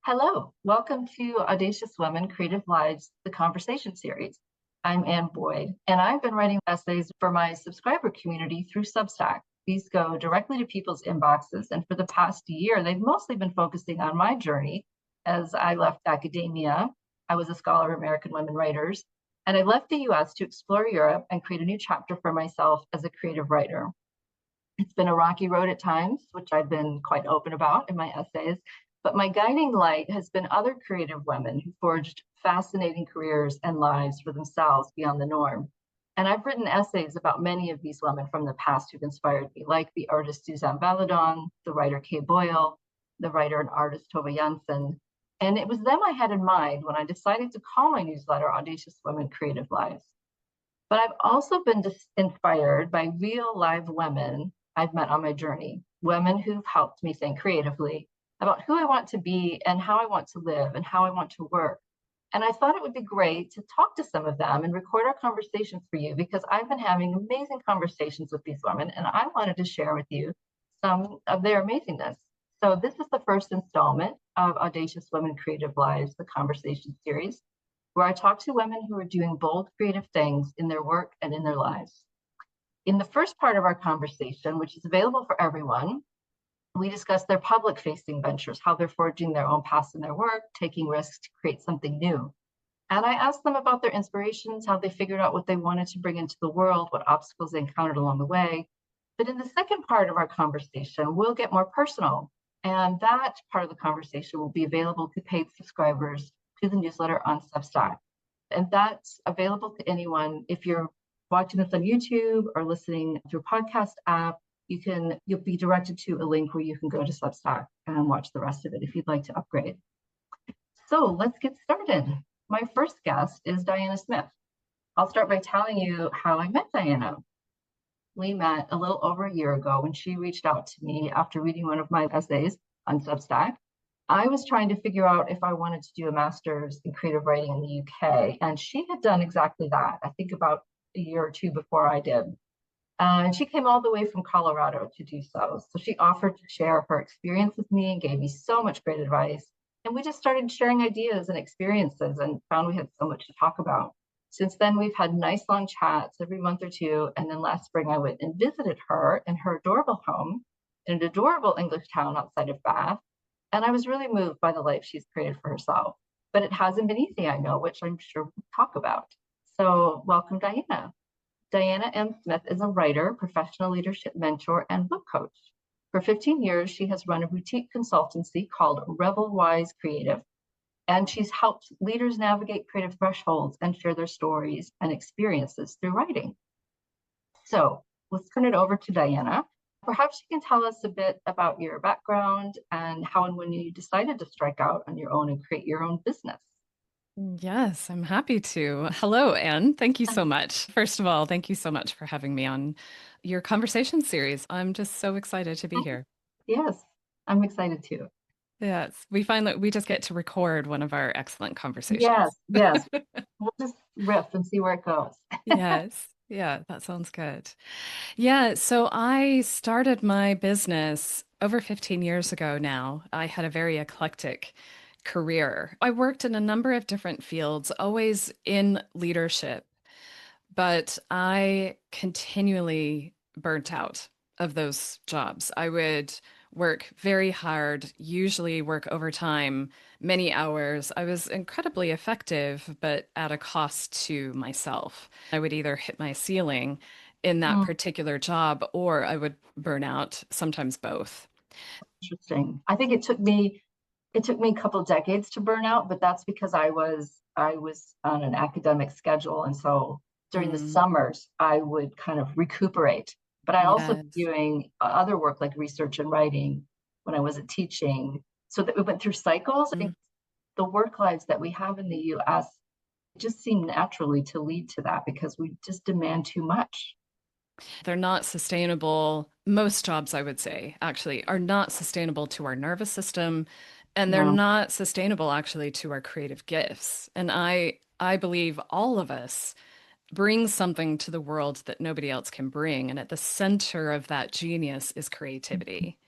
Hello, welcome to Audacious Women Creative Lives, the conversation series. I'm Ann Boyd, and I've been writing essays for my subscriber community through Substack. These go directly to people's inboxes, and for the past year, they've mostly been focusing on my journey as I left academia. I was a scholar of American women writers, and I left the US to explore Europe and create a new chapter for myself as a creative writer. It's been a rocky road at times, which I've been quite open about in my essays, but my guiding light has been other creative women who forged fascinating careers and lives for themselves beyond the norm. And I've written essays about many of these women from the past who've inspired me, like the artist Suzanne Valadon, the writer Kay Boyle, the writer and artist Tove Jansson. And it was them I had in mind when I decided to call my newsletter Audacious Women Creative Lives. But I've also been inspired by real live women I've met on my journey, women who've helped me think creatively about who I want to be and how I want to live and how I want to work. And I thought it would be great to talk to some of them and record our conversations for you because I've been having amazing conversations with these women and I wanted to share with you some of their amazingness. So this is the first installment of Audacious Women Creative Lives, the conversation series, where I talk to women who are doing bold creative things in their work and in their lives. In the first part of our conversation, which is available for everyone, we discuss their public-facing ventures, how they're forging their own paths in their work, taking risks to create something new. And I asked them about their inspirations, how they figured out what they wanted to bring into the world, what obstacles they encountered along the way. But in the second part of our conversation, we'll get more personal. And that part of the conversation will be available to paid subscribers to the newsletter on Substack. And that's available to anyone. If you're watching this on YouTube or listening through a podcast app, you'll be directed to a link where you can go to Substack and watch the rest of it if you'd like to upgrade. So let's get started. My first guest is Diana Smith. I'll start by telling you how I met Diana. We met a little over a year ago when she reached out to me after reading one of my essays on Substack. I was trying to figure out if I wanted to do a master's in creative writing in the UK, and she had done exactly that, I think about a year or two before I did. And she came all the way from Colorado to do so. So she offered to share her experience with me and gave me so much great advice. And we just started sharing ideas and experiences and found we had so much to talk about. Since then, we've had nice long chats every month or two. And then last spring, I went and visited her in her adorable home in an adorable English town outside of Bath. And I was really moved by the life she's created for herself. But it hasn't been easy, I know, which I'm sure we'll talk about. So welcome, Diana. Diana M. Smith is a writer, professional leadership mentor, and book coach. For 15 years, she has run a boutique consultancy called RevelWise Creative, and she's helped leaders navigate creative thresholds and share their stories and experiences through writing. So let's turn it over to Diana. Perhaps you can tell us a bit about your background and how and when you decided to strike out on your own and create your own business. Yes, I'm happy to. Hello, Anne. Thank you so much. First of all, thank you so much for having me on your conversation series. I'm just so excited to be here. Yes, I'm excited too. Yes, we find that we just get to record one of our excellent conversations. Yes, yes. We'll just riff and see where it goes. Yes. Yeah, that sounds good. Yeah, so I started my business over 15 years ago now. I had a very eclectic career. I worked in a number of different fields, always in leadership, but I continually burnt out of those jobs. I would work very hard, usually work overtime, many hours. I was incredibly effective, but at a cost to myself. I would either hit my ceiling in that particular job or I would burn out, sometimes both. Interesting. I think it took me a couple of decades to burn out, but that's because I was on an academic schedule. And so during the Mm, summers, I would kind of recuperate. But I also yes. doing other work like research and writing when I wasn't teaching. So that we went through cycles. I think Mm. the work lives that we have in the US just seem naturally to lead to that because we just demand too much. They're not sustainable. Most jobs, I would say, actually, are not sustainable to our nervous system, and they're No. not sustainable actually to our creative gifts. And I believe all of us bring something to the world that nobody else can bring. And at the center of that genius is creativity.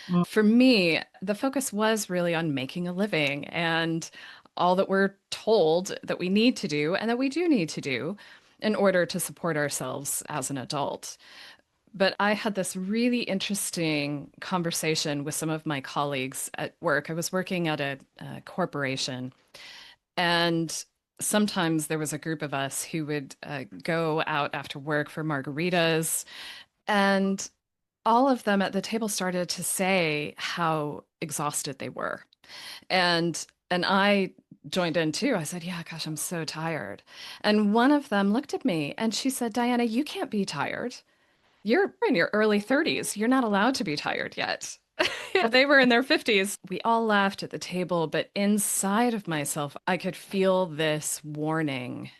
Mm. For me, the focus was really on making a living and all that we're told that we need to do and that we do need to do in order to support ourselves as an adult. But I had this really interesting conversation with some of my colleagues at work. I was working at a corporation, and sometimes there was a group of us who would go out after work for margaritas, and all of them at the table started to say how exhausted they were. And I joined in too. I said, "Yeah, gosh, I'm so tired." And one of them looked at me and she said, "Diana, you can't be tired. You're in your early 30s. You're not allowed to be tired yet." They were in their 50s. We all laughed at the table, but inside of myself, I could feel this warning,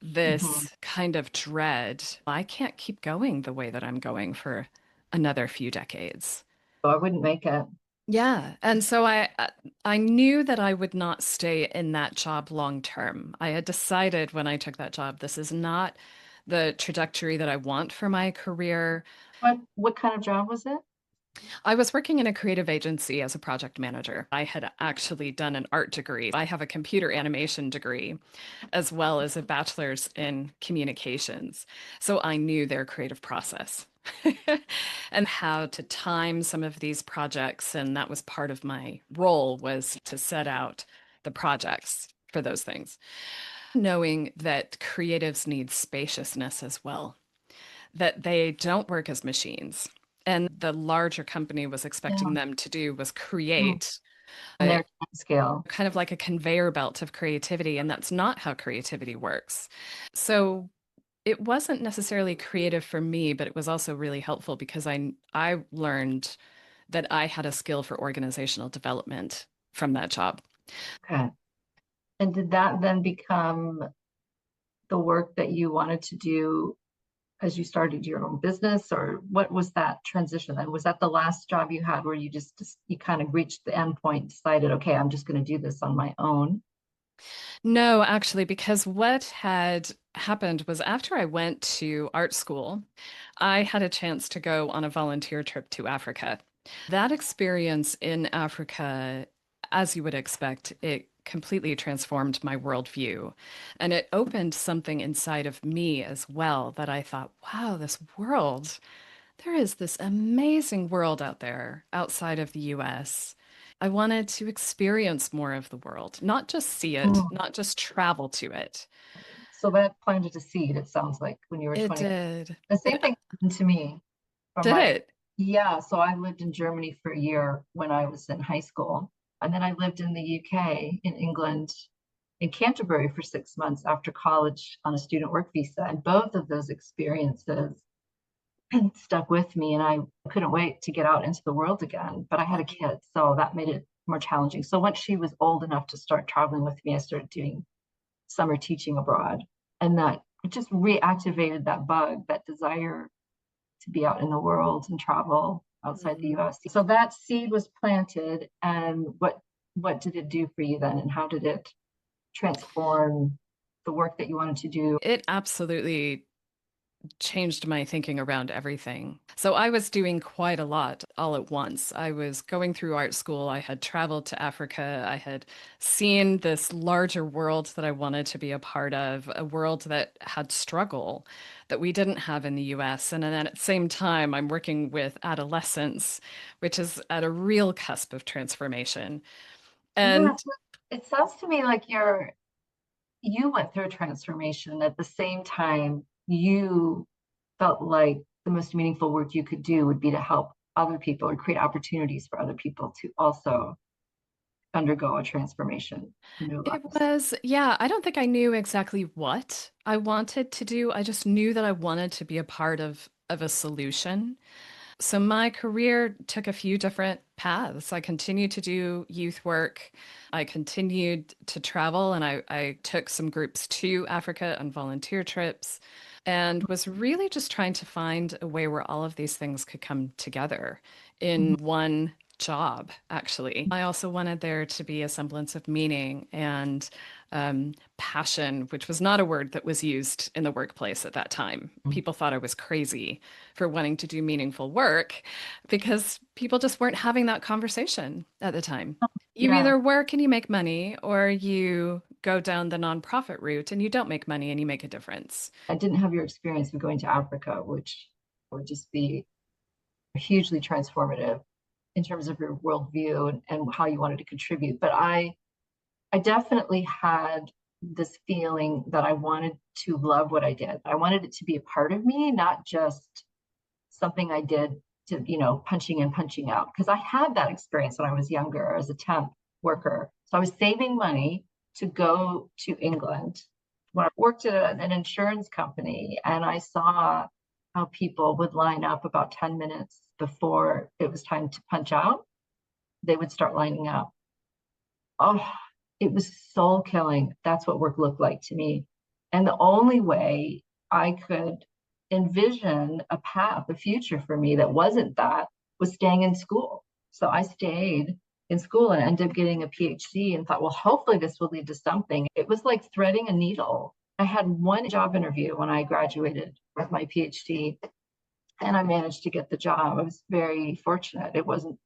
Mhm. this kind of dread. I can't keep going the way that I'm going for another few decades. So I wouldn't make it. Yeah, and so I knew that I would not stay in that job long term. I had decided when I took that job, this is not the trajectory that I want for my career. What kind of job was it? I was working in a creative agency as a project manager. I had actually done an art degree. I have a computer animation degree, as well as a bachelor's in communications. So I knew their creative process and how to time some of these projects. And that was part of my role, was to set out the projects for those things, knowing that creatives need spaciousness as well, that they don't work as machines. And the larger company was expecting Yeah. them to do was Mm. create On a their time scale. kind of like a conveyor belt of creativity. And that's not how creativity works. So it wasn't necessarily creative for me, but it was also really helpful because I learned that I had a skill for organizational development from that job. Okay. And did that then become the work that you wanted to do as you started your own business, or what was that transition then? Was that the last job you had where you just you kind of reached the end point, decided, okay, I'm just going to do this on my own? No, actually, because what had happened was after I went to art school, I had a chance to go on a volunteer trip to Africa. That experience in Africa, as you would expect, it completely transformed my worldview. And it opened something inside of me as well that I thought, wow, this world, there is this amazing world out there outside of the US. I wanted to experience more of the world, not just see it, Mm. not just travel to it. So that planted a seed, it sounds like, when you were It 20. did. The It same thing happened to me from did my, it. yeah, so I lived in Germany for a year when I was in high school. And then I lived in the UK, in England, in Canterbury for 6 months after college on a student work visa. And both of those experiences stuck with me. And I couldn't wait to get out into the world again. But I had a kid, so that made it more challenging. So once she was old enough to start traveling with me, I started doing summer teaching abroad. And that it just reactivated that bug, that desire to be out in the world and travel outside the Mhm. US. So that seed was planted, and what did it do for you then, and how did it transform the work that you wanted to do? It absolutely changed my thinking around everything. So I was doing quite a lot all at once. I was going through art school. I had traveled to Africa. I had seen this larger world that I wanted to be a part of, a world that had struggle that we didn't have in the US. And then at the same time, I'm working with adolescents, which is at a real cusp of transformation. Yes, And it sounds to me like you went through a transformation. At the same time, you felt like the most meaningful work you could do would be to help other people or create opportunities for other people to also undergo a transformation in their it lives. was, yeah, I don't think I knew exactly what I wanted to do. I just knew that I wanted to be a part of a solution. So my career took a few different paths. I continued to do youth work. I continued to travel, and I took some groups to Africa on volunteer trips and was really just trying to find a way where all of these things could come together in Mhm. one job, actually. I also wanted there to be a semblance of meaning and passion, which was not a word that was used in the workplace at that time. People thought I was crazy for wanting to do meaningful work because people just weren't having that conversation at the time. You Yeah, either work and you make money, or you go down the nonprofit route and you don't make money and you make a difference. I didn't have your experience of going to Africa, which would just be hugely transformative in terms of your worldview and how you wanted to contribute. But I definitely had this feeling that I wanted to love what I did. I wanted it to be a part of me, not just something I did to, punching in, punching out. Because I had that experience when I was younger as a temp worker. So I was saving money to go to England when I worked at an insurance company, and I saw how people would line up about 10 minutes before it was time to punch out. They would start lining up. Oh, it was soul killing. That's what work looked like to me. And the only way I could envision a path, a future for me that wasn't that, was staying in school. So I stayed in school and ended up getting a PhD and thought, well, hopefully this will lead to something. It was like threading a needle. I had one job interview when I graduated with my PhD, and I managed to get the job. I was very fortunate. It wasn't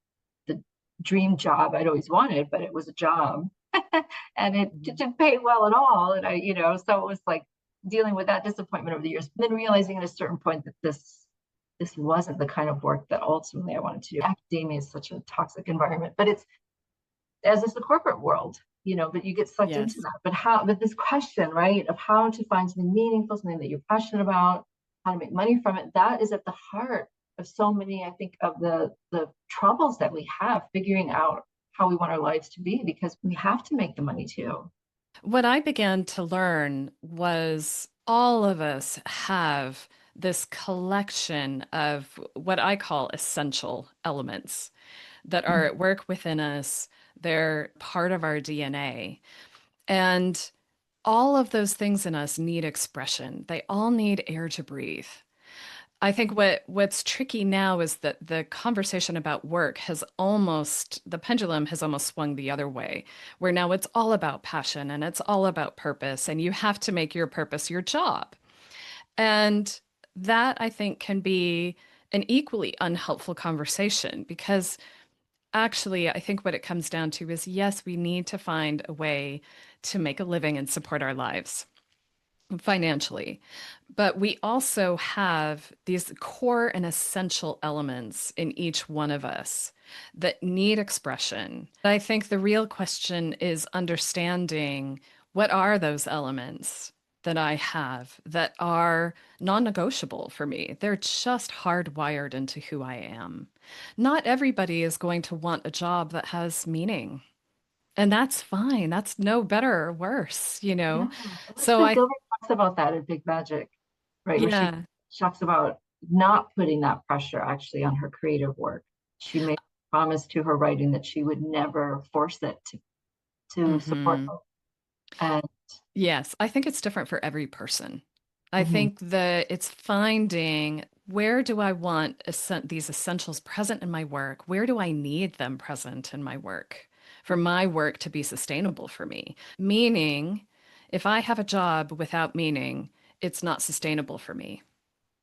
the dream job I'd always wanted, but it was a job. And it didn't pay well at all. And so it was like dealing with that disappointment over the years, but then realizing at a certain point that this wasn't the kind of work that ultimately I wanted to do. Academia is such a toxic environment, but it's, as is the corporate world, but you get sucked into Yes. that. But this question, right, of how to find something meaningful, something that you're passionate about, how to make money from it, that is at the heart of so many, I think, of the troubles that we have figuring out how we want our lives to be, because we have to make the money too. What I began to learn was all of us have this collection of what I call essential elements that are at work within us. They're part of our DNA. And all of those things in us need expression. They all need air to breathe. I think what's tricky now is that the conversation about work the pendulum has almost swung the other way, where now it's all about passion and it's all about purpose, and you have to make your purpose your job. And that I think can be an equally unhelpful conversation because actually, I think what it comes down to is yes, we need to find a way to make a living and support our lives financially. But we also have these core and essential elements in each one of us that need expression. I think the real question is understanding what are those elements that I have that are non-negotiable for me. They're just hardwired into who I am. Not everybody is going to want a job that has meaning. And that's fine. That's no better or worse, you Yeah. know? So Elizabeth Gilbert talks about that in Big Magic, right? Where she yeah. talks about not putting that pressure actually on her creative work. She made a promise to her writing that she would never force it to support hmm her. And Yes, I think it's different for every person. I mhm, think that it's finding where do I want these essentials present in my work? Where do I need them present in my work for my work to be sustainable for me? Meaning, if I have a job without meaning, it's not sustainable for me.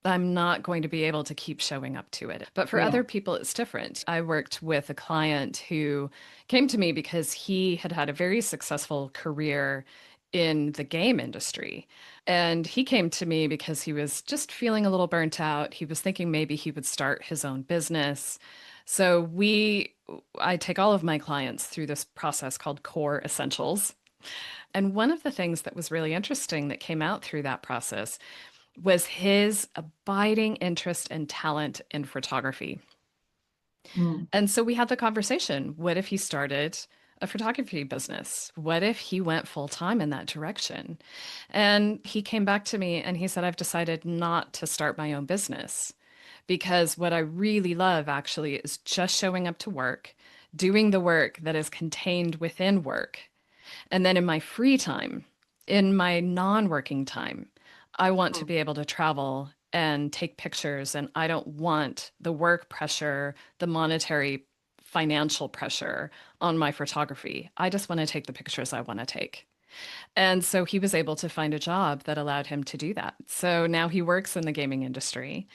I'm not going to be able to keep showing up to it. But for yeah. other people, it's different. I worked with a client who came to me because he had had a very successful career in the game industry. And he came to me because he was just feeling a little burnt out. He was thinking maybe he would start his own business. So I take all of my clients through this process called Core Essentials. And one of the things that was really interesting that came out through that process was his abiding interest and talent in photography. Mm, And so we had the conversation. What if he started a photography business? What if he went full time in that direction? And he came back to me and he said, I've decided not to start my own business because what I really love actually is just showing up to work, doing the work that is contained within work. And then in my free time, in my non-working time, I want to mm, be able to travel and take pictures. And I don't want the work pressure, the monetary financial pressure on my photography. I just want to take the pictures I want to take. And so he was able to find a job that allowed him to do that. So now he works in the gaming industry.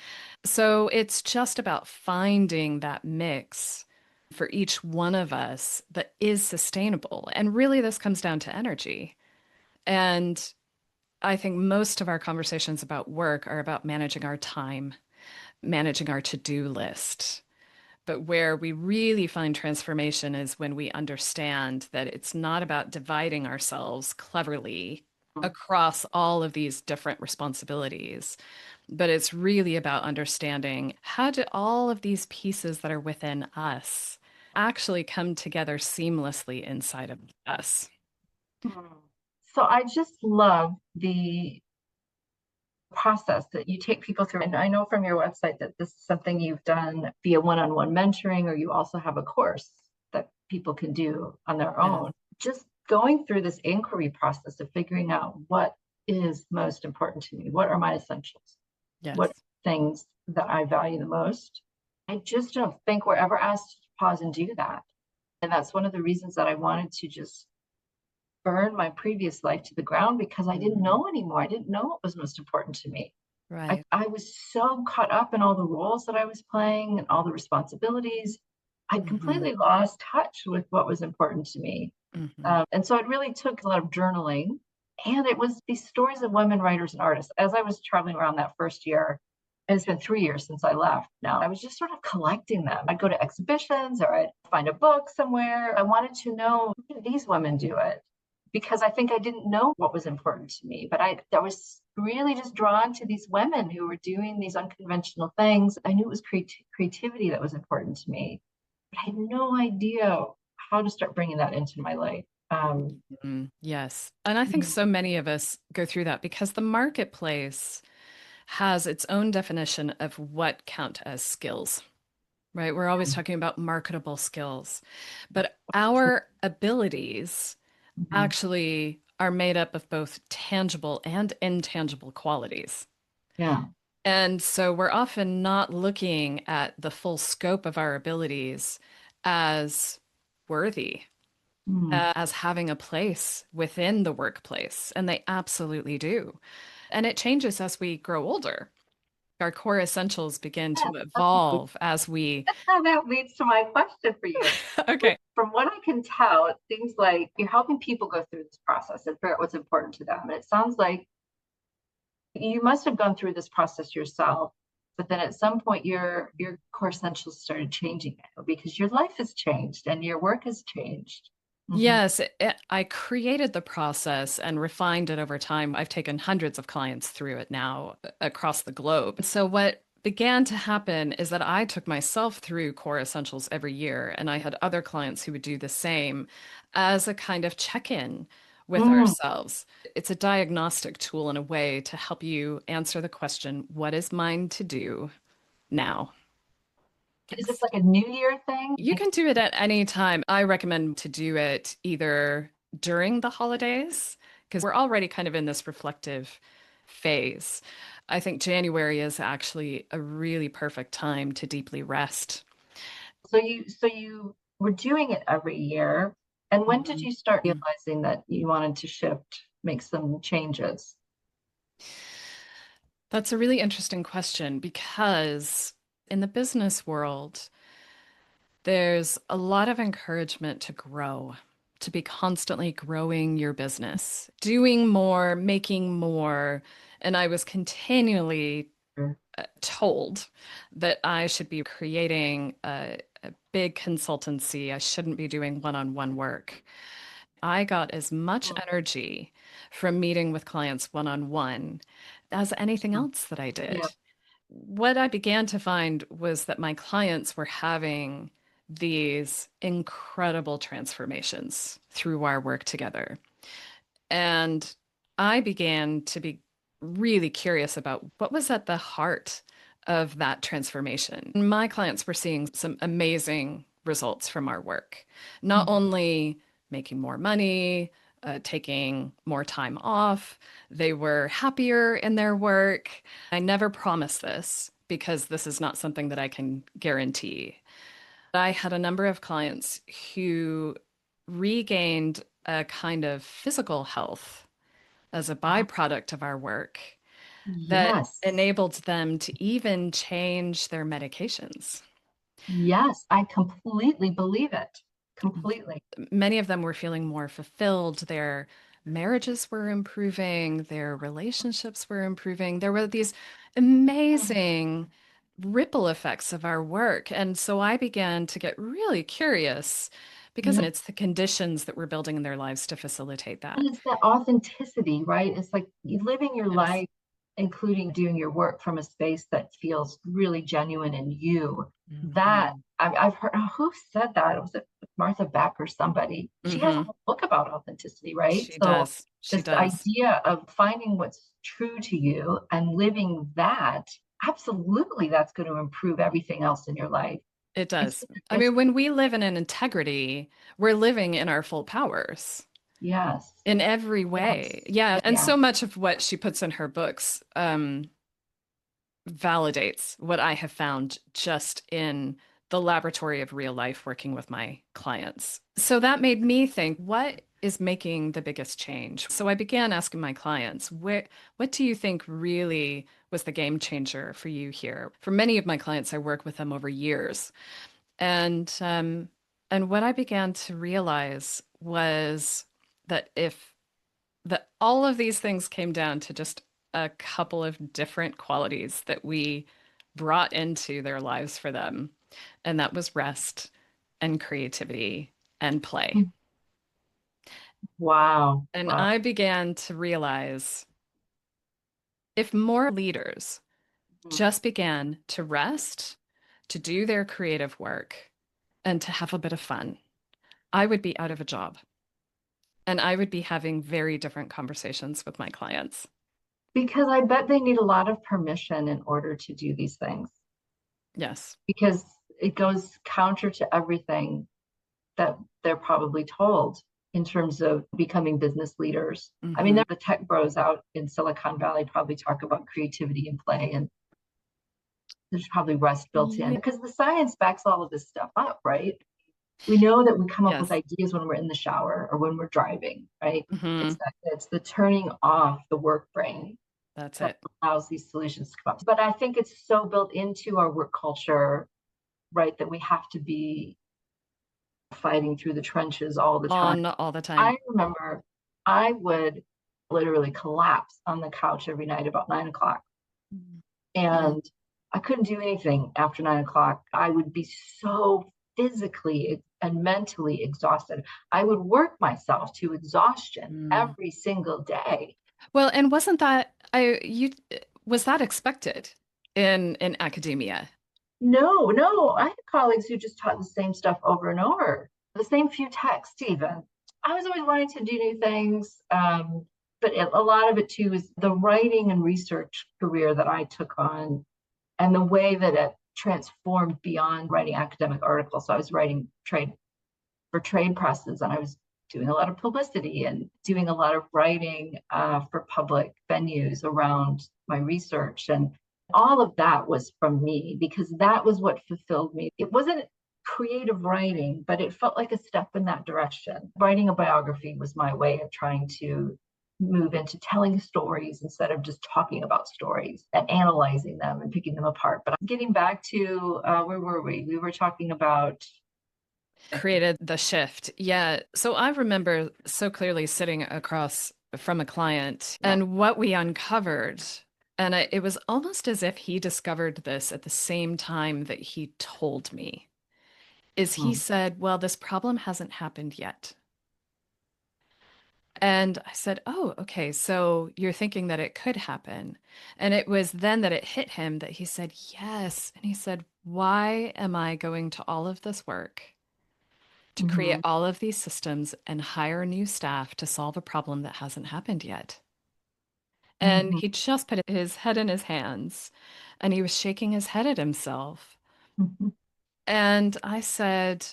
So it's just about finding that mix for each one of us that is sustainable. And really, this comes down to energy. And I think most of our conversations about work are about managing our time, managing our to-do list. But where we really find transformation is when we understand that it's not about dividing ourselves cleverly across all of these different responsibilities, but it's really about understanding how do all of these pieces that are within us actually come together seamlessly inside of us. Mhm. So I just love the process that you take people through. And I know from your website that this is something you've done via one-on-one mentoring, or you also have a course that people can do on their Yes. own. Just going through this inquiry process of figuring out what is most important to me, what are my essentials, what Yes. things that I value the most. I just don't think we're ever asked to pause and do that. And that's one of the reasons that I wanted to just burn my previous life to the ground, because I didn't know anymore. I didn't know what was most important to me. Right. I was so caught up in all the roles that I was playing and all the responsibilities. I'd Hmm. completely lost touch with what was important to me. Hmm. And so it really took a lot of journaling. And it was these stories of women writers and artists. As I was traveling around that first year, and it's been 3 years since I left now, I was just sort of collecting them. I'd go to exhibitions or I'd find a book somewhere. I wanted to know, how do these women do it? Because I think I didn't know what was important to me, but I was really just drawn to these women who were doing these unconventional things. I knew it was creativity that was important to me, but I had no idea how to start bringing that into my life. Yes. And I think so many of us go through that because the marketplace has its own definition of what count as skills, right? We're always talking about marketable skills, but our abilities Mhm. actually are made up of both tangible and intangible qualities. Yeah. And so we're often not looking at the full scope of our abilities as worthy, Mm. as having a place within the workplace. And they absolutely do. And it changes as we grow older. Our core essentials begin Yeah, to evolve as we. now that leads to my question for you. Okay. From what I can tell, it seems like you're helping people go through this process and figure out what's important to them. And it sounds like you must have gone through this process yourself, but then at some point your core essentials started changing because your life has changed and your work has changed. Mhm. Yes, I created the process and refined it over time. I've taken hundreds of clients through it now across the globe. So, what began to happen is that I took myself through core essentials every year, and I had other clients who would do the same as a kind of check in with Mm. ourselves. It's a diagnostic tool in a way to help you answer the question, what is mine to do now? Is this Next. like a New Year thing? You can do it at any time. I recommend to do it either during the holidays, because we're already kind of in this reflective phase. I think January is actually a really perfect time to deeply rest. So you were doing it every year. And when did Mhm. you start realizing that you wanted to shift, make some changes? That's a really interesting question because in the business world, there's a lot of encouragement to grow, to be constantly growing your business, doing more, making more. And I was continually Mm. told that I should be creating a big consultancy. I shouldn't be doing one-on-one work. I got as much energy from meeting with clients one-on-one as anything Mm. else that I Yeah. did. What I began to find was that my clients were having these incredible transformations through our work together. And I began to be really curious about what was at the heart of that transformation. My clients were seeing some amazing results from our work, not Mm. only making more money, taking more time off, they were happier in their work. I never promise this because this is not something that I can guarantee. I had a number of clients who regained a kind of physical health as a byproduct of our work that Yes. enabled them to even change their medications. Yes, I completely believe it. Completely. Many of them were feeling more fulfilled. Their marriages were improving, their relationships were improving. There were these amazing ripple effects of our work. And so I began to get really curious because Yeah. it's the conditions that we're building in their lives to facilitate And that. it's that authenticity, right? It's like you living your Yes. life, including doing your work from a space that feels really genuine in you. That Hmm. I've heard, who said that? Was it Martha Beck or somebody? She has a Hmm. whole book about authenticity, right? She So does. She this does. idea of finding what's true to you and living that, absolutely, that's going to improve everything else in your life. It It's, does. I it's, mean, when we live in an integrity, we're living in our full powers. yes, In every way. yes, Yeah. And yeah. so much of what she puts in her books validates what I have found just in the laboratory of real life working with my clients. So that made me think, what is making the biggest change? So I began asking my clients, what do you think really was the game changer for you here? For many of my clients, I work with them over years. And what I began to realize was that if that all of these things came down to just a couple of different qualities that we brought into their lives for them, and that was rest and creativity and play. Wow, And wow. I began to realize if more leaders Mhm. just began to rest, to do their creative work, and to have a bit of fun, I would be out of a job. And I would be having very different conversations with my clients. Because I bet they need a lot of permission in order to do these things, Yes. because it goes counter to everything that they're probably told in terms of becoming business leaders. I mean, Hmm. the tech bros out in Silicon Valley probably talk about creativity and play, and there's probably rest built in Yeah. because the science backs all of this stuff up, right? We know that we come up with Yes. ideas when we're in the shower or when we're driving, right? Hmm. It's the turning off the work brain That's that it. allows these solutions to come up. But I think it's so built into our work culture, right, that we have to be fighting through the trenches all the time. On all the time. I remember I would literally collapse on the couch every night about 9 o'clock. Mm. And I couldn't do anything after 9 o'clock. I would be so physically and mentally exhausted. I would work myself to exhaustion Mm. every single day. Well, and wasn't that I you was that expected in academia? No, no, I had colleagues who just taught the same stuff over and over, the same few texts, even. I was always wanting to do new things. But a lot of it too is the writing and research career that I took on and the way that it transformed beyond writing academic articles. So I was writing trade for trade presses, and I was doing a lot of publicity and doing a lot of writing for public venues around my research. And all of that was from me because that was what fulfilled me. It wasn't creative writing, but it felt like a step in that direction. Writing a biography was my way of trying to move into telling stories instead of just talking about stories and analyzing them and picking them apart. But getting back to where were we? We were talking about. Created the shift. Yeah. So I remember so clearly sitting across from a client Yeah. and what we uncovered. And it was almost as if he discovered this at the same time that he told me. Is he Mhm. said, well, this problem hasn't happened yet. And I said, oh, okay. So you're thinking that it could happen. And it was then that it hit him that he said, yes. And he said, why am I going to all of this work to create Mhm. all of these systems and hire new staff to solve a problem that hasn't happened yet? And Mhm. he just put his head in his hands and he was shaking his head at himself. Mhm. And I said,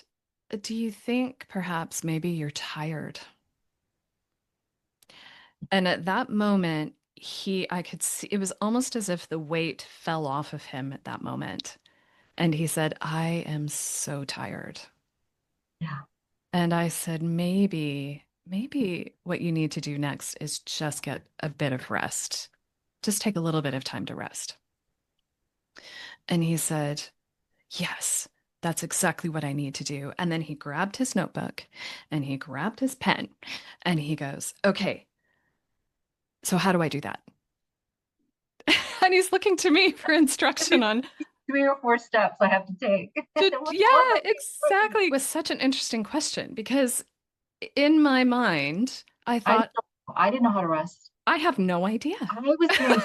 do you think perhaps maybe you're tired? And at that moment, I could see it was almost as if the weight fell off of him at that moment. And he said, I am so tired. Yeah. And I said, maybe what you need to do next is just get a bit of rest. Just take a little bit of time to rest. And he said, yes, that's exactly what I need to do. And then he grabbed his notebook and he grabbed his pen and he goes, okay, so how do I do that? And he's looking to me for instruction on, 3 or 4 steps I have to take. yeah, exactly. It was such an interesting question because in my mind, I I thought, I didn't know how to rest. I have no idea. I was feeling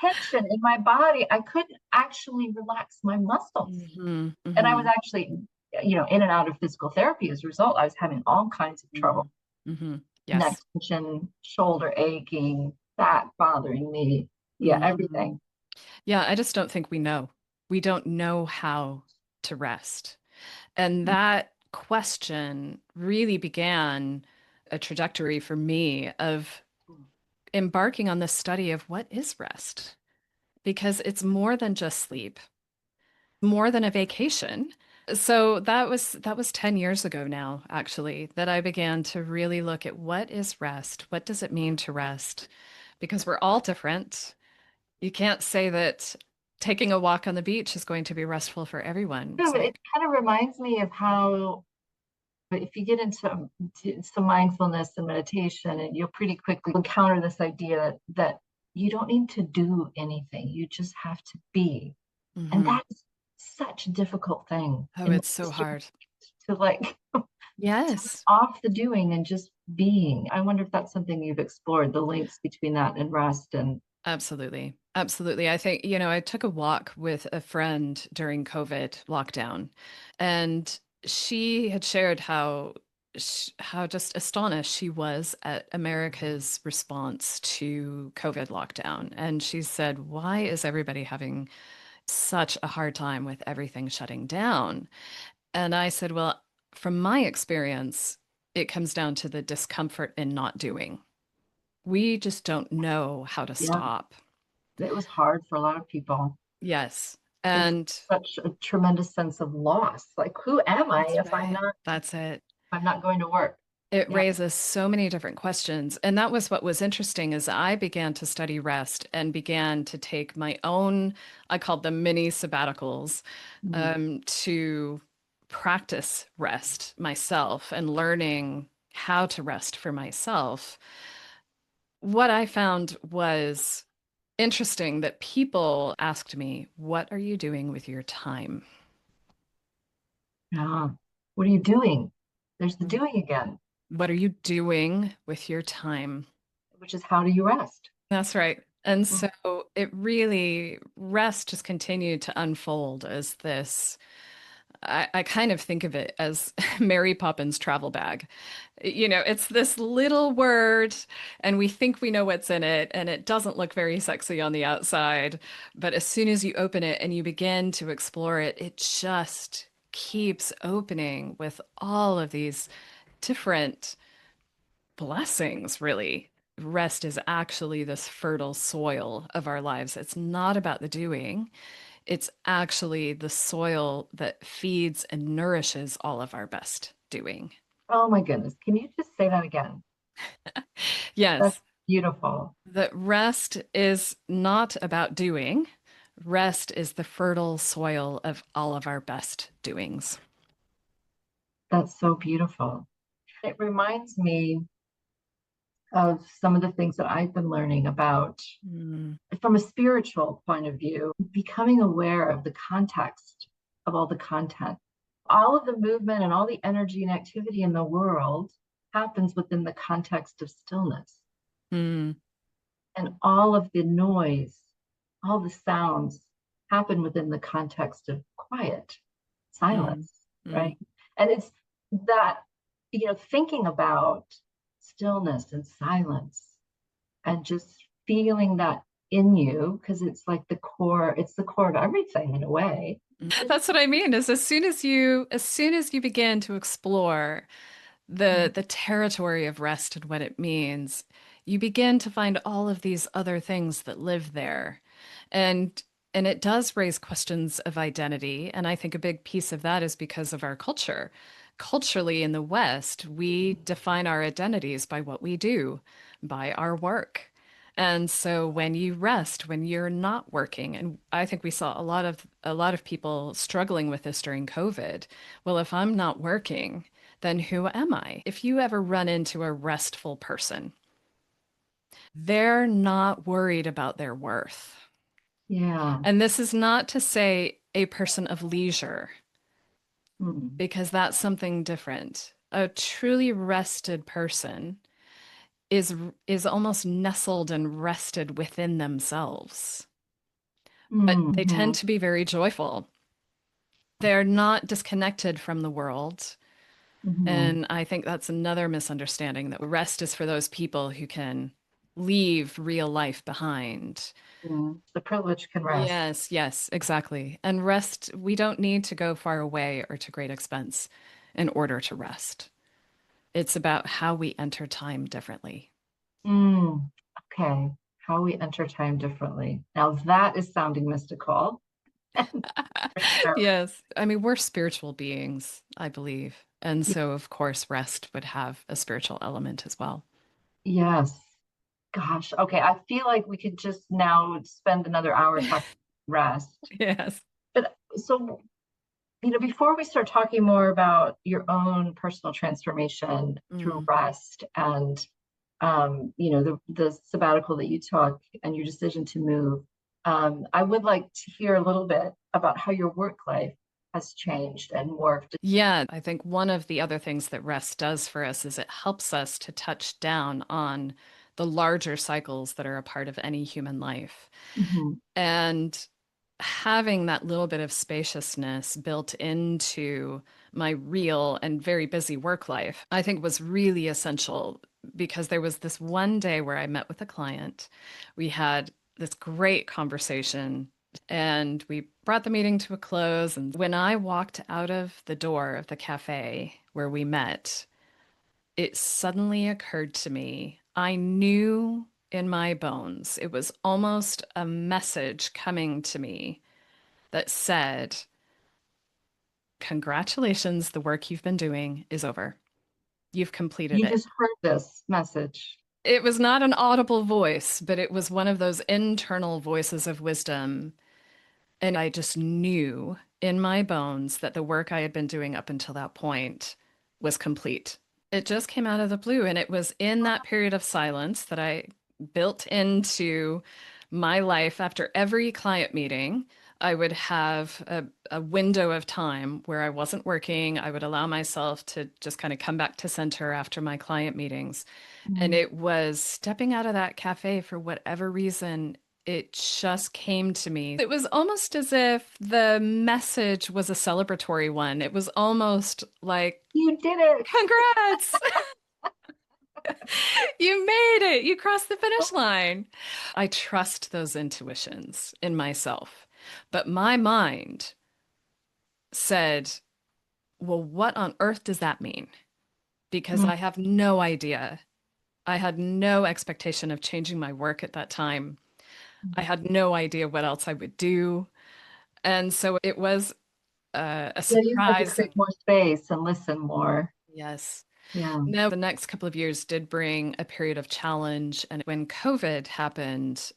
tension in my body. I couldn't actually relax my muscles. Hmm. And I was Hmm. actually, in and out of physical therapy as a result. I was having all kinds of trouble. Hmm. Hmm. Neck Yes. tension, shoulder aching, back bothering me. Yeah, Hmm. everything. Yeah, I just don't think we know. We don't know how to rest. And that question really began a trajectory for me of embarking on this study of what is rest, because it's more than just sleep, more than a vacation. So that was 10 years ago now, actually, that I began to really look at what is rest? What does it mean to rest? Because we're all different. You can't say that taking a walk on the beach is going to be restful for everyone. Yeah, So, but it kind of reminds me of how, if you get into some mindfulness and meditation, and you'll pretty quickly encounter this idea that you don't need to do anything, you just have to be. And mhm. that is such a difficult thing Oh, in it's so most humans, hard. to like turn Yes, off the doing and just being. I wonder if that's something you've explored, the links between that and rest. And absolutely. Absolutely. I think, I took a walk with a friend during COVID lockdown, and she had shared how just astonished she was at America's response to COVID lockdown. And she said, "Why is everybody having such a hard time with everything shutting down?" And I said, "Well, from my experience, it comes down to the discomfort in not doing. We just don't know how to yeah, stop." it was hard for a lot of people. Yes. It's And such a tremendous sense of loss. Like, who am I that's if I'm right. not That's it. going to work? It Yeah. raises so many different questions. And that was what was interesting as I began to study rest and began to take my own, I called them mini sabbaticals, Mhm. to practice rest myself and learning how to rest for myself. What I found was interesting that people asked me, what are you doing with your time? Yeah. What are you doing? There's the doing again, What are you doing with your time? which is how do you rest? That's right. And Mm. so it really, rest just continued to unfold as this. I kind of think of it as Mary Poppins travel bag. It's this little word, and we think we know what's in it, and it doesn't look very sexy on the outside. But as soon as you open it and you begin to explore it, it just keeps opening with all of these different blessings, really. Rest is actually this fertile soil of our lives. It's not about the doing, it's actually the soil that feeds and nourishes all of our best doing. Oh my goodness. Can you just say that again? That's Yes, beautiful. that rest is not about doing. Rest is the fertile soil of all of our best doings. That's so beautiful. It reminds me of some of the things that I've been learning about Mm, from a spiritual point of view, becoming aware of the context of all the content. All of the movement and all the energy and activity in the world happens within the context of stillness. mm, And all of the noise, all the sounds happen within the context of quiet, mm, silence, mm. right? And it's that, thinking about stillness and silence and just feeling that in you, because it's the core of everything in a way. That's what I mean, is as soon as you begin to explore the territory of rest and what it means, you begin to find all of these other things that live there. And And it does raise questions of identity. And I think a big piece of that is because of our culture. Culturally, in the West, we define our identities by what we do, by our work. And so when you rest, when you're not working, and I think we saw a lot of people struggling with this during COVID. Well, if I'm not working, then who am I? If you ever run into a restful person, they're not worried about their worth. Yeah. And this is not to say a person of leisure, Mm. because that's something different. A truly rested person is almost nestled and rested within themselves. But they tend Mhm. to be very joyful. They're not disconnected from the world. Mhm. And I think that's another misunderstanding that rest is for those people who can leave real life behind. Yeah. The privilege can rest. Yes, yes, exactly. And rest, we don't need to go far away or to great expense in order to rest. It's about how we enter time differently. Mm. Okay. How we enter time differently. Now that is sounding mystical. Yes. I mean, we're spiritual beings, I believe. And so, of course, rest would have a spiritual element as well. Yes. Gosh. Okay. I feel like we could just now spend another hour talking rest. Yes. But so, before we start talking more about your own personal transformation through Mm. rest and the sabbatical that you took and your decision to move, I would like to hear a little bit about how your work life has changed and morphed. Yeah, I think one of the other things that rest does for us is it helps us to touch down on the larger cycles that are a part of any human life. Mhm. And having that little bit of spaciousness built into my real and very busy work life, I think was really essential because there was this one day where I met with a client. We had this great conversation and we brought the meeting to a close. And when I walked out of the door of the cafe where we met, it suddenly occurred to me, I knew in my bones, it was almost a message coming to me that said, congratulations, the work you've been doing is over. You've completed You it. just heard this message. It was not an audible voice, but it was one of those internal voices of wisdom. And I just knew in my bones that the work I had been doing up until that point was complete. It just came out of the blue. And it was in that period of silence that I built into my life. After every client meeting, I would have a window of time where I wasn't working. I would allow myself to just kind of come back to center after my client meetings. And Mm. it was stepping out of that cafe for whatever reason. It just came to me. It was almost as if the message was a celebratory one. It was almost like, You did it. congrats, you made it, you crossed the finish line. I trust those intuitions in myself. But my mind said, well, what on earth does that mean? Because Mm. I have no idea. I had no expectation of changing my work at that time. I had no idea what else I would do. And so it was a Yeah, you had to surprise. create more space and listen more. Yes. Yeah. Now, the next couple of years did bring a period of challenge. And when COVID happened,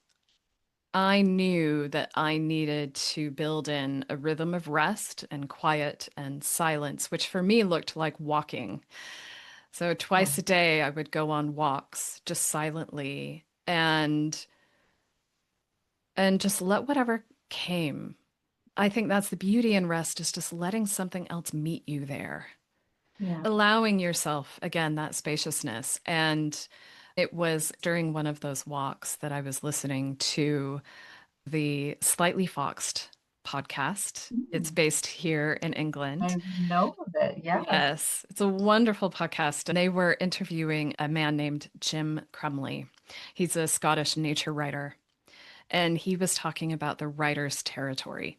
I knew that I needed to build in a rhythm of rest and quiet and silence, which for me looked like walking. So Yeah. twice a day, I would go on walks just silently and just let whatever came. I think that's the beauty in rest is just letting something else meet you there, Yeah. allowing yourself again that spaciousness. And it was during one of those walks that I was listening to the Slightly Foxed podcast. It's Mm. based here in I England. know of it. Yes. Yes, it's a wonderful podcast. And they were interviewing a man named Jim Crumley. He's a Scottish nature writer, and he was talking about the writer's territory.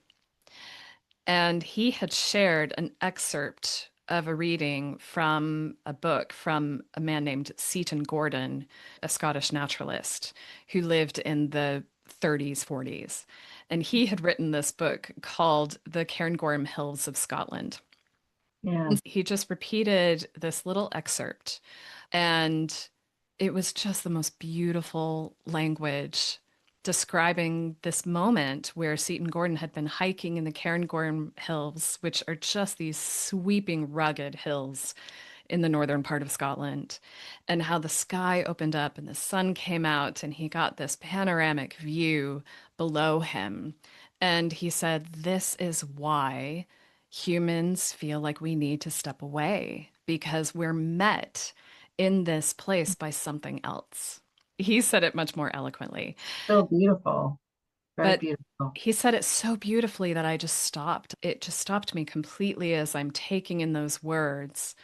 And he had shared an excerpt of a reading from a book from a man named Seton Gordon, a Scottish naturalist who lived in the 30s, 40s. And he had written this book called The Cairngorm Hills of Scotland. Yeah. And he just repeated this little excerpt, and it was just the most beautiful language describing this moment where Seton Gordon had been hiking in the Cairngorm Hills, which are just these sweeping, rugged hills in the northern part of Scotland, and how the sky opened up and the sun came out, and he got this panoramic view below him. And he said, "This is why humans feel like we need to step away because we're met in this place by something else." He said it much more eloquently, So beautiful. Very but beautiful. he said it so beautifully that I just stopped. It just stopped me completely as I'm taking in those words.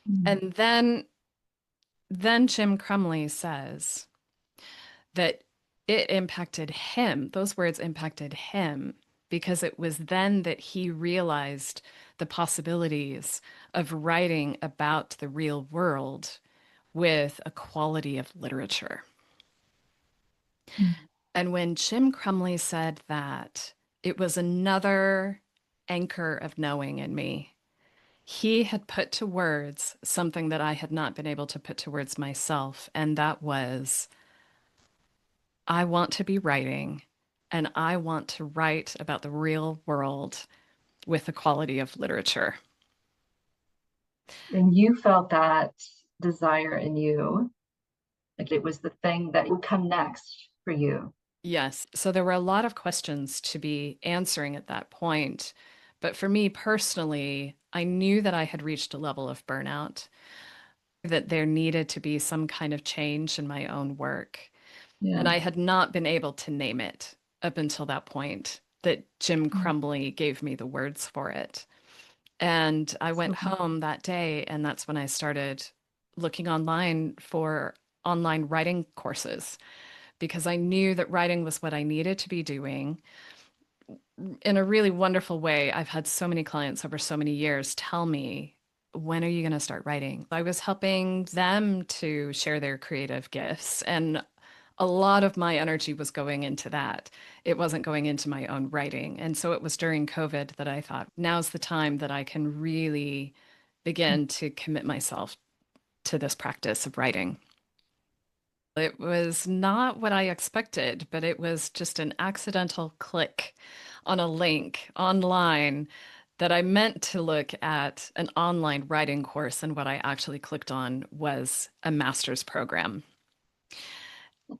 Mm. And then Jim Crumley says that it impacted him, those words impacted him, because it was then that he realized the possibilities of writing about the real world with a quality of literature. Mm. And when Jim Crumley said that, it was another anchor of knowing in me. He had put to words something that I had not been able to put to words myself, and that was, I want to be writing, and I want to write about the real world with the quality of literature. And you felt that desire in you, like it was the thing that would come next for you. Yes. So there were a lot of questions to be answering at that point. But for me personally, I knew that I had reached a level of burnout, that there needed to be some kind of change in my own work. And Yeah. I had not been able to name it up until that point that Jim Mm. Crumbley gave me the words for it. And I went So home that day, and that's when I started looking online for online writing courses because I knew that writing was what I needed to be doing in a really wonderful way. I've had so many clients over so many years tell me, when are you going to start writing? I was helping them to share their creative gifts, and a lot of my energy was going into that. It wasn't going into my own writing. And so it was during COVID that I thought, now's the time that I can really begin to commit myself to this practice of writing. It was not what I expected, but it was just an accidental click on a link online that I meant to look at an online writing course. And what I actually clicked on was a master's program.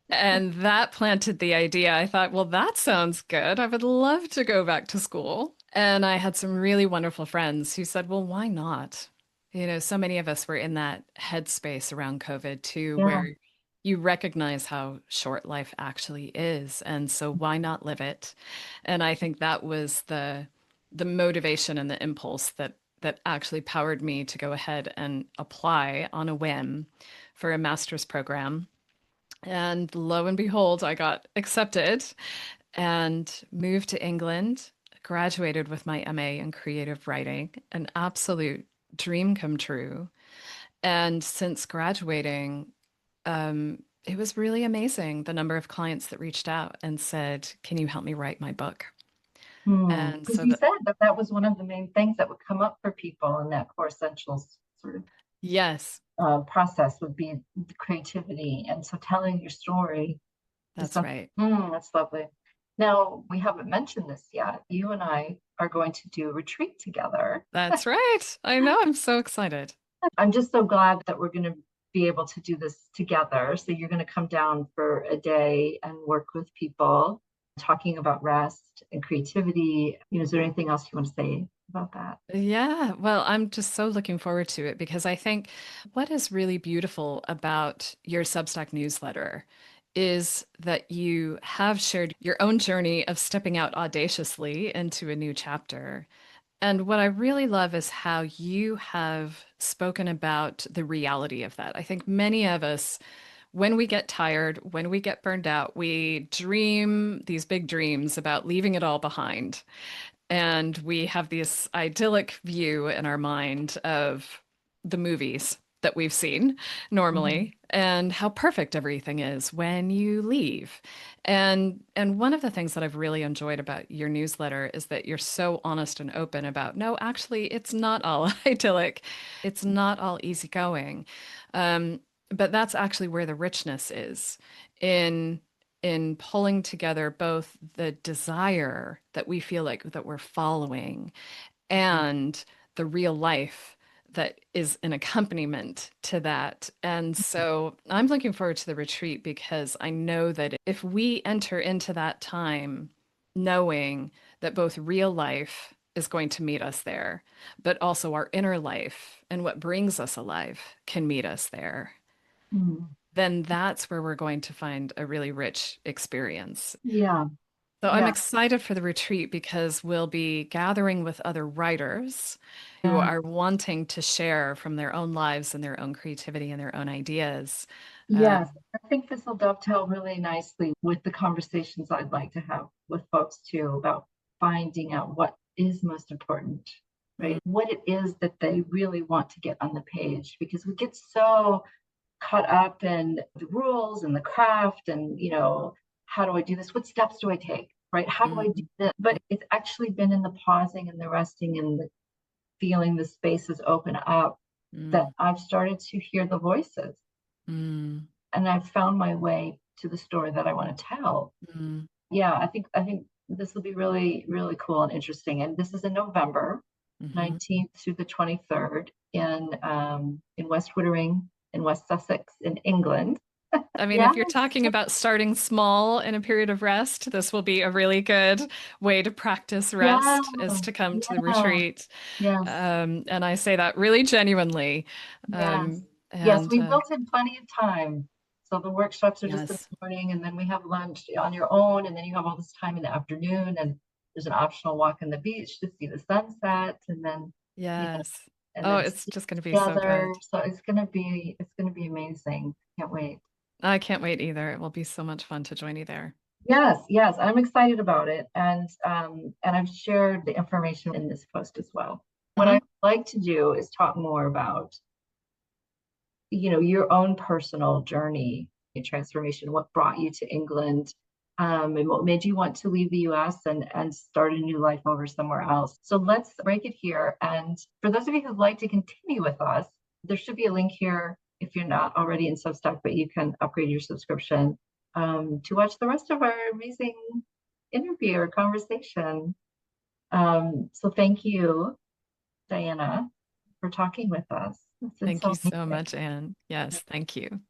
And that planted the idea. I thought, well, that sounds good. I would love to go back to school. And I had some really wonderful friends who said, well, why not? You know, so many of us were in that headspace around COVID too, yeah. where you recognize how short life actually is. And so why not live it? And I think that was the motivation and the impulse that actually powered me to go ahead and apply on a whim for a master's program. And lo and behold, I got accepted and moved to England, graduated with my MA in creative writing, an absolute dream come true. And since graduating, it was really amazing the number of clients that reached out and said, "Can you help me write my book?" And Because so you that, said that that was one of the main things that would come up for people in that core essentials sort of yes, process would be the creativity. And so telling your story is that's something, right. that's lovely. Now, we haven't mentioned this yet. You and I are going to do a retreat together. That's right. I know. I'm so excited. I'm just so glad that we're going to be able to do this together. So you're going to come down for a day and work with people talking about rest and creativity. Is there anything else you want to say about that? Yeah, well, I'm just so looking forward to it because I think what is really beautiful about your Substack newsletter is that you have shared your own journey of stepping out audaciously into a new chapter. And what I really love is how you have spoken about the reality of that. I think many of us, when we get tired, when we get burned out, we dream these big dreams about leaving it all behind. And we have this idyllic view in our mind of the movies that we've seen Mhm. normally and how perfect everything is when you leave. And one of the things that I've really enjoyed about your newsletter is that you're so honest and open about, no, actually, it's not all idyllic. It's not all easygoing. Um, but that's actually where the richness is in in pulling together both the desire that we feel like that we're following and the real life that is an accompaniment to that. And so I'm looking forward to the retreat because I know that if we enter into that time knowing that both real life is going to meet us there, but also our inner life and what brings us alive can meet us there, Mhm. then that's where we're going to find a really rich experience. Yeah, So I'm yeah, excited for the retreat because we'll be gathering with other writers who yeah. are wanting to share from their own lives and their own creativity and their own ideas. Yes, Um, I think this will dovetail really nicely with the conversations I'd like to have with folks too about finding out what is most important, right? mm, What it is that they really want to get on the page, because we get so caught up in the rules and the craft and, how do I do this? What steps do I take? Right? How do I do mm, this? But it's actually been in the pausing and the resting and the feeling the spaces open up that mm, I've started to hear the voices, mm, and I've found my way to the story that I want to tell. mm. Yeah, I think this will be really, really cool and interesting. And this is in November Mhm. 19th through the 23rd in West Wittering in West Sussex in England. I mean, if you're Yes. talking about starting small in a period of rest, this will be a really good way to practice Yeah. rest, is to come to the Yeah. retreat. Yes. And I say that really genuinely. Yes. Yes, And we built in plenty of time. So the workshops are just in yes, the morning, and then we have lunch on your own, and then you have all this time in the afternoon, and there's an optional walk on the beach to see the sunset, and then, you know, yes. and Oh, then it's sit just going to be so together. good. So it's gonna be amazing. Can't wait. I can't wait either. It will be so much fun to join you there. Yes, yes, I'm excited about it, and I've shared the information in this post as well. What Hmm. I'd like to do is talk more about your own personal journey and transformation, what brought you to England, and what made you want to leave the US and start a new life over somewhere else. So let's break it here. And for those of you who'd like to continue with us, there should be a link here if you're not already in Substack, but you can upgrade your subscription to watch the rest of our amazing interview or conversation. So thank you, Diana, for talking with us. It's been Thank so you so amazing. much, Anne. Yes, thank you.